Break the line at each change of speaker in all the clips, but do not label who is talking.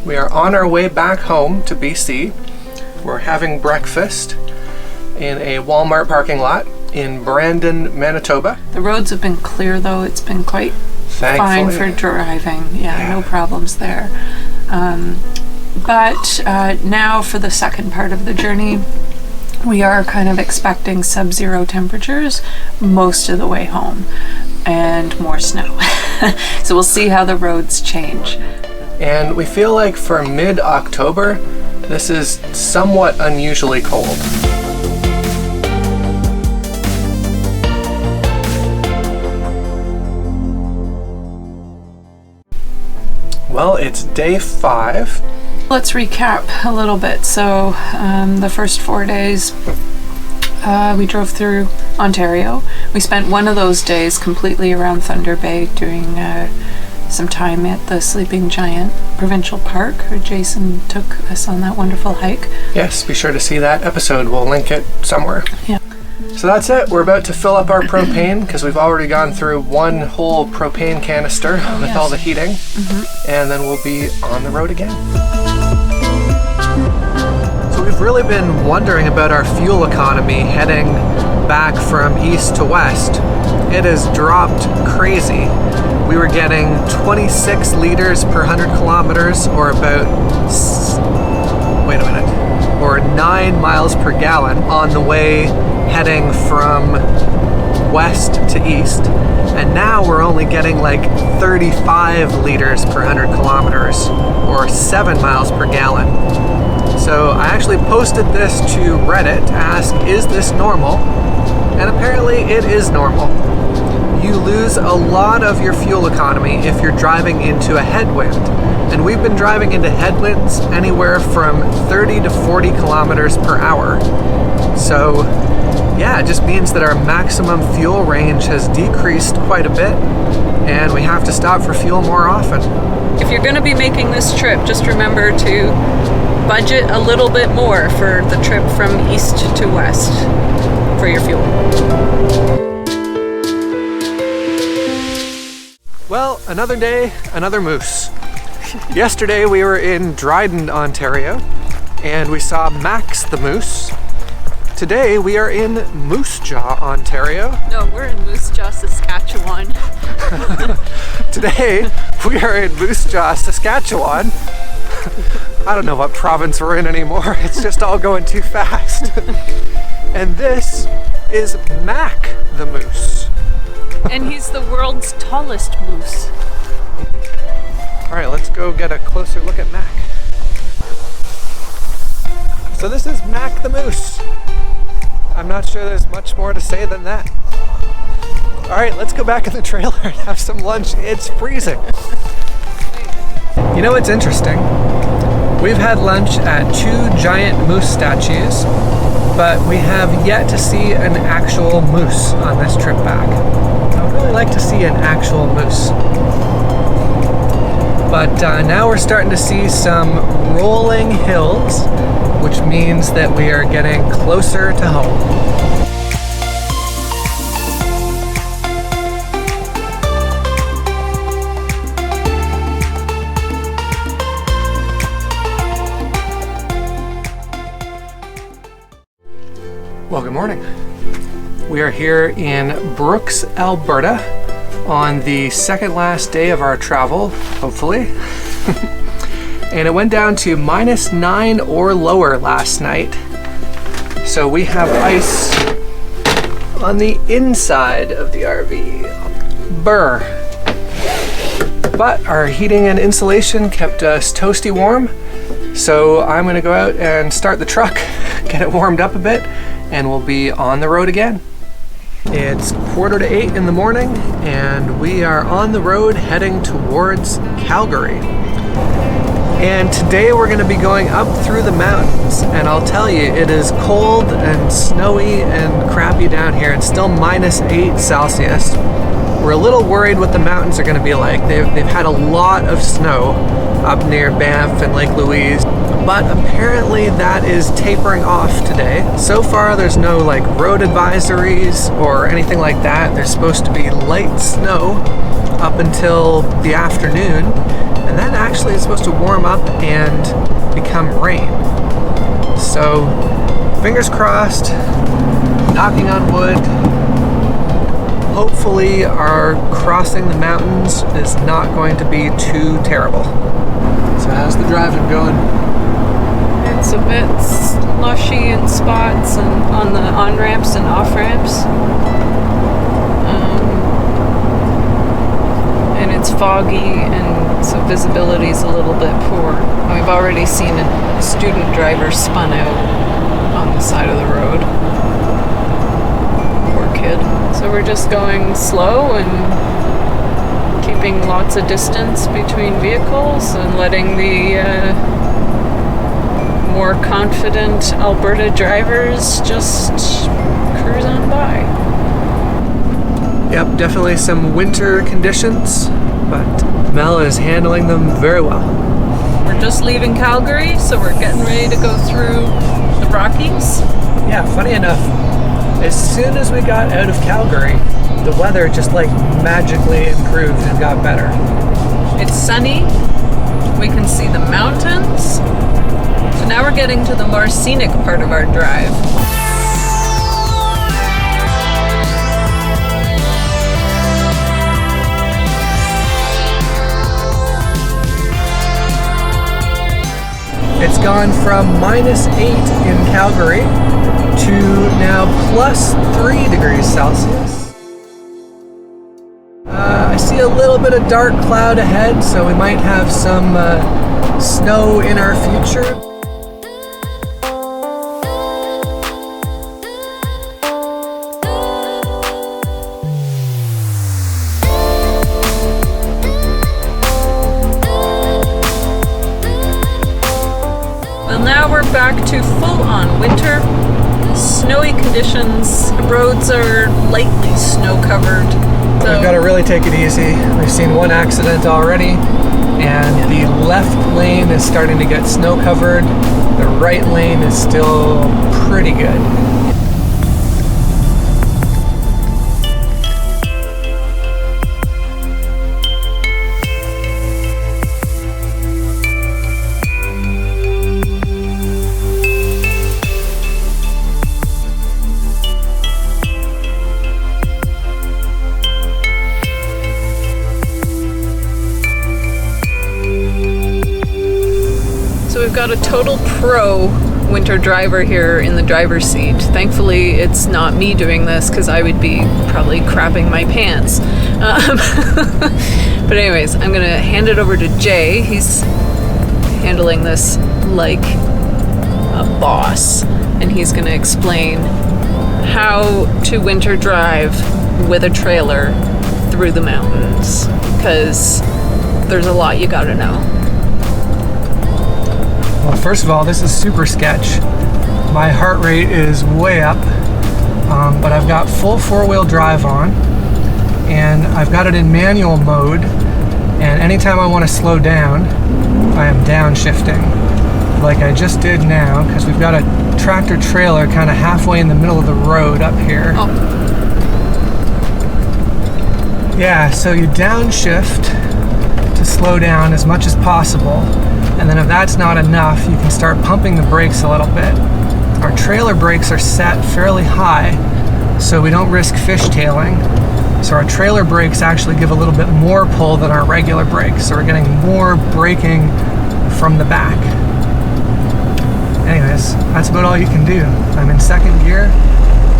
We are on our way back home to BC. We're having breakfast in a Walmart parking lot in Brandon, Manitoba.
The roads have been clear though. It's been quite fine for driving. Yeah, no problems there. But now for the second part of the journey, we are kind of expecting sub-zero temperatures most of the way home and more snow. So we'll see how the roads change.
And we feel like for mid-October, this is somewhat unusually cold. Well, it's day 5.
Let's recap a little bit. So the first 4 days we drove through Ontario. We spent one of those days completely around Thunder Bay doing some time at the Sleeping Giant Provincial Park. Jason took us on that wonderful hike.
Yes, be sure to see that episode. We'll link it somewhere.
Yeah.
So that's it. We're about to fill up our propane because we've already gone through one whole propane canister with all the heating. And then we'll be on the road again. So we've really been wondering about our fuel economy heading back from east to west. It has dropped crazy. We were getting 26 liters per 100 kilometers, or about, or 9 miles per gallon on the way heading from west to east. And now we're only getting like 35 liters per 100 kilometers, or 7 miles per gallon. So I actually posted this to Reddit to ask, is this normal? And apparently it is normal. You lose a lot of your fuel economy if you're driving into a headwind. And we've been driving into headwinds anywhere from 30 to 40 kilometers per hour. So yeah, it just means that our maximum fuel range has decreased quite a bit, and we have to stop for fuel more often.
If you're going to be making this trip, just remember to budget a little bit more for the trip from east to west for your fuel.
Well, another day, another moose. Yesterday we were in Dryden, Ontario, and we saw Max the moose. Today we are in Moosejaw, Ontario.
No, we're in Moosejaw, Saskatchewan.
Today we are in Moosejaw, Saskatchewan. I don't know what province we're in anymore. It's just all going too fast. And this is Mac the moose.
And he's the world's tallest moose.
All right, let's go get a closer look at Mac. So this is Mac the moose. I'm not sure there's much more to say than that. All right, let's go back in the trailer and have some lunch. It's freezing. You know what's interesting? We've had lunch at 2 giant moose statues, but we have yet to see an actual moose on this trip back. I would really like to see an actual moose. But now we're starting to see some rolling hills, which means that we are getting closer to home. Well, good morning. We are here in Brooks, Alberta on the second last day of our travel, hopefully. And it went down to -9 or lower last night. So we have ice on the inside of the RV. Brr. But our heating and insulation kept us toasty warm. So I'm gonna go out and start the truck, get it warmed up a bit, and we'll be on the road again. It's 7:45 in the morning, and we are on the road heading towards Calgary. And today we're going to be going up through the mountains, and I'll tell you, it is cold and snowy and crappy down here. It's still -8 Celsius. We're a little worried what the mountains are going to be like. They've had a lot of snow up near Banff and Lake Louise, but apparently that is tapering off today. So far there's no like road advisories or anything like that. There's supposed to be light snow up until the afternoon, and And then actually it's supposed to warm up and become rain. So fingers crossed, knocking on wood, hopefully our crossing the mountains is not going to be too terrible. So how's the driving going?
It's a bit slushy in spots and on the on-ramps and off-ramps. And it's foggy, and so visibility is a little bit poor. We've already seen a student driver spun out on the side of the road. Poor kid. So we're just going slow and keeping lots of distance between vehicles and letting the more confident Alberta drivers just cruise on by.
Yep, definitely some winter conditions, but Mel is handling them very well.
We're just leaving Calgary, so we're getting ready to go through the Rockies.
Yeah, funny enough, as soon as we got out of Calgary, the weather just like magically improved and got better.
It's sunny, we can see the mountains, so now we're getting to the more scenic part of our drive.
It's gone from -8 in Calgary to now +3 degrees Celsius. I see a little bit of dark cloud ahead, so we might have some snow in our future.
Now we're back to full-on winter, snowy conditions. The roads are lightly snow-covered. So
We've got to really take it easy. We've seen one accident already, and the left lane is starting to get snow-covered. The right lane is still pretty good.
we've got a total pro winter driver here in the driver's seat. Thankfully, it's not me doing this because I would be probably crapping my pants. But anyways, I'm gonna hand it over to Jay. He's handling this like a boss, and he's gonna explain how to winter drive with a trailer through the mountains, because there's a lot you gotta know.
Well, first of all, this is super sketch. My heart rate is way up, but I've got full four-wheel drive on, and I've got it in manual mode, and anytime I want to slow down, I am downshifting, like I just did now, because we've got a tractor trailer kind of halfway in the middle of the road up here.
Oh.
Yeah, so you downshift to slow down as much as possible, and then if that's not enough, you can start pumping the brakes a little bit. Our trailer brakes are set fairly high, so we don't risk fishtailing. So our trailer brakes actually give a little bit more pull than our regular brakes, so we're getting more braking from the back. Anyways, that's about all you can do. I'm in second gear,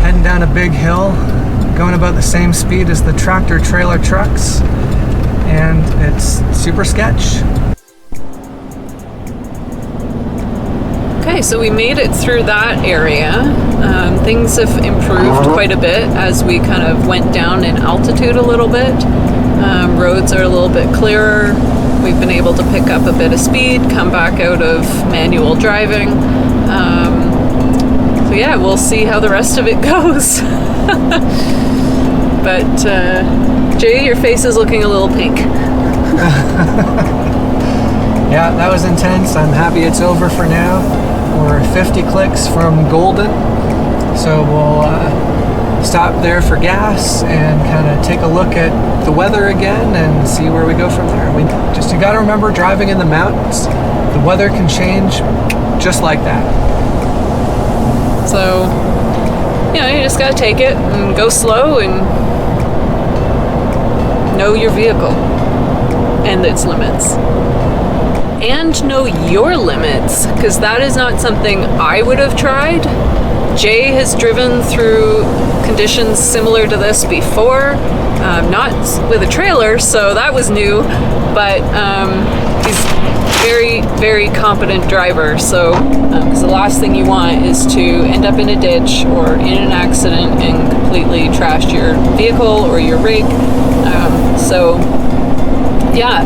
heading down a big hill, going about the same speed as the tractor trailer trucks, and it's super sketch.
Okay, so we made it through that area. Things have improved quite a bit as we kind of went down in altitude a little bit. Roads are a little bit clearer. We've been able to pick up a bit of speed, come back out of manual driving. So yeah, we'll see how the rest of it goes. But Jay, your face is looking a little pink.
Yeah, that was intense. I'm happy it's over for now. We're 50 clicks from golden, so we'll stop there for gas and kind of take a look at the weather again and see where we go from there. You got to remember, driving in the mountains, the weather can change just like that.
So, you just gotta take it and go slow and know your vehicle and its limits. And know your limits, because that is not something I would have tried. Jay has driven through conditions similar to this before, not with a trailer, so that was new, but he's very, very competent driver, so because the last thing you want is to end up in a ditch or in an accident and completely trash your vehicle or your rig. So yeah,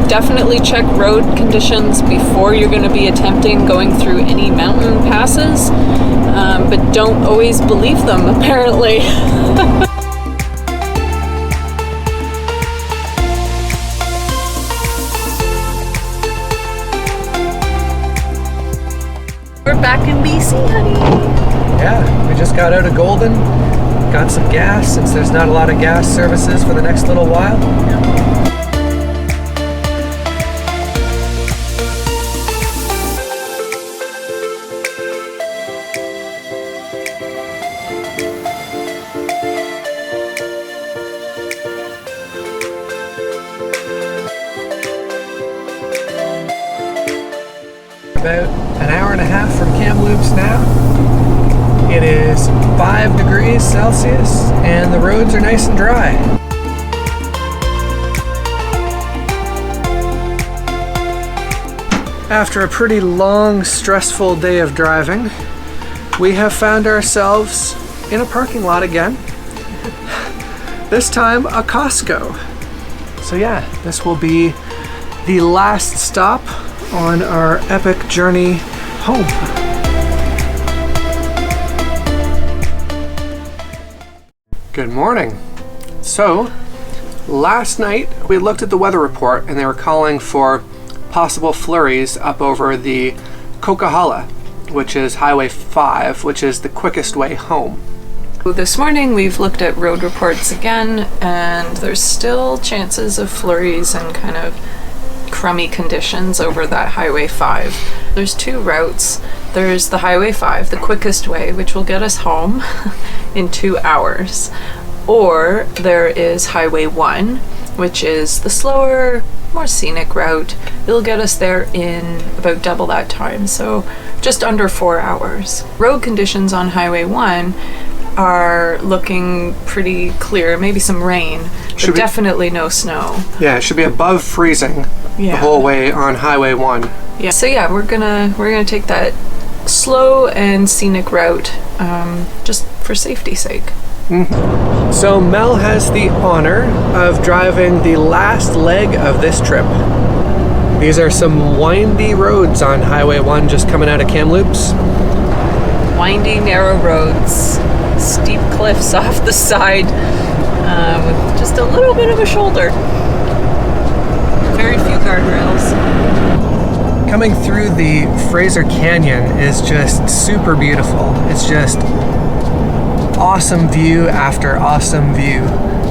definitely check road conditions before you're going to be attempting going through any mountain passes, but don't always believe them, apparently. We're back in BC, honey.
Yeah, we just got out of Golden, got some gas since there's not a lot of gas services for the next little while. About an hour and a half from Kamloops now. It is 5 degrees Celsius and the roads are nice and dry. After a pretty long, stressful day of driving, we have found ourselves in a parking lot again. This time a Costco. So yeah, this will be the last stop on our epic journey home. Good morning. So, last night we looked at the weather report and they were calling for possible flurries up over the Coquihalla, which is Highway 5, which is the quickest way home.
This morning we've looked at road reports again, and there's still chances of flurries and kind of crummy conditions over that Highway 5. There's two routes. There's the Highway 5, the quickest way, which will get us home in 2 hours. Or there is Highway 1, which is the slower, more scenic route. It'll get us there in about double that time, so just under 4 hours. Road conditions on Highway 1 are looking pretty clear, maybe some rain, but definitely no snow.
Yeah, it should be above freezing the whole way on Highway 1.
Yeah. So yeah, we're gonna take that slow and scenic route, just for safety's sake.
Mm-hmm. So Mel has the honor of driving the last leg of this trip. These are some windy roads on Highway 1 just coming out of Kamloops.
Windy, narrow roads, steep cliffs off the side, with just a little bit of a shoulder. Very few guardrails.
Coming through the Fraser Canyon is just super beautiful. It's just awesome view after awesome view.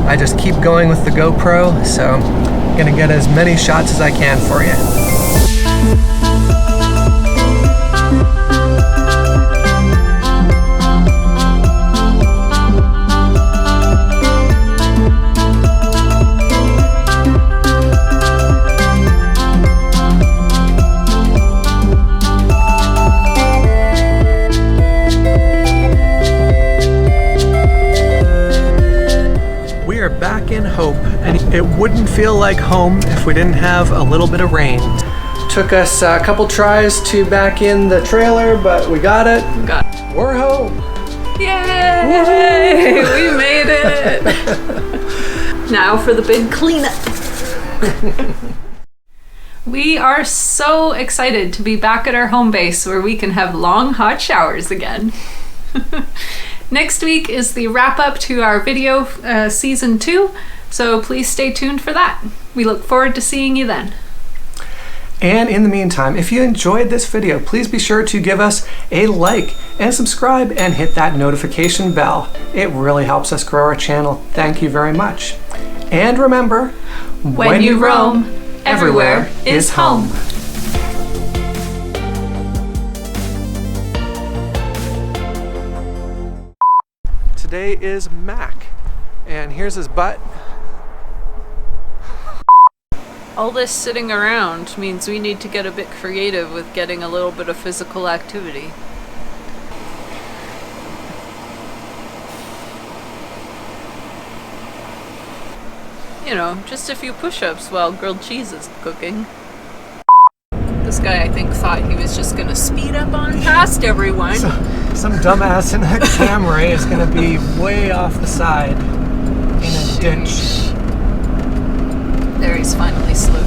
I just keep going with the GoPro, so I'm gonna get as many shots as I can for you. Back in Hope, and it wouldn't feel like home if we didn't have a little bit of rain. Took us a couple tries to back in the trailer, but we got it. We're home.
Yay! We made it. Now for the big cleanup. We are so excited to be back at our home base where we can have long hot showers again. Next week is the wrap up to our video season 2, so please stay tuned for that. We look forward to seeing you then.
And in the meantime, if you enjoyed this video, please be sure to give us a like and subscribe and hit that notification bell. It really helps us grow our channel. Thank you very much. And remember,
When you roam, everywhere is home.
Today is Mac, and here's his butt.
All this sitting around means we need to get a bit creative with getting a little bit of physical activity. You know, just a few push-ups while grilled cheese is cooking. This guy, I think, thought he was just gonna speed up on past everyone.
Some dumbass in a Camry is gonna be way off the side in a ditch.
There, he's finally slowed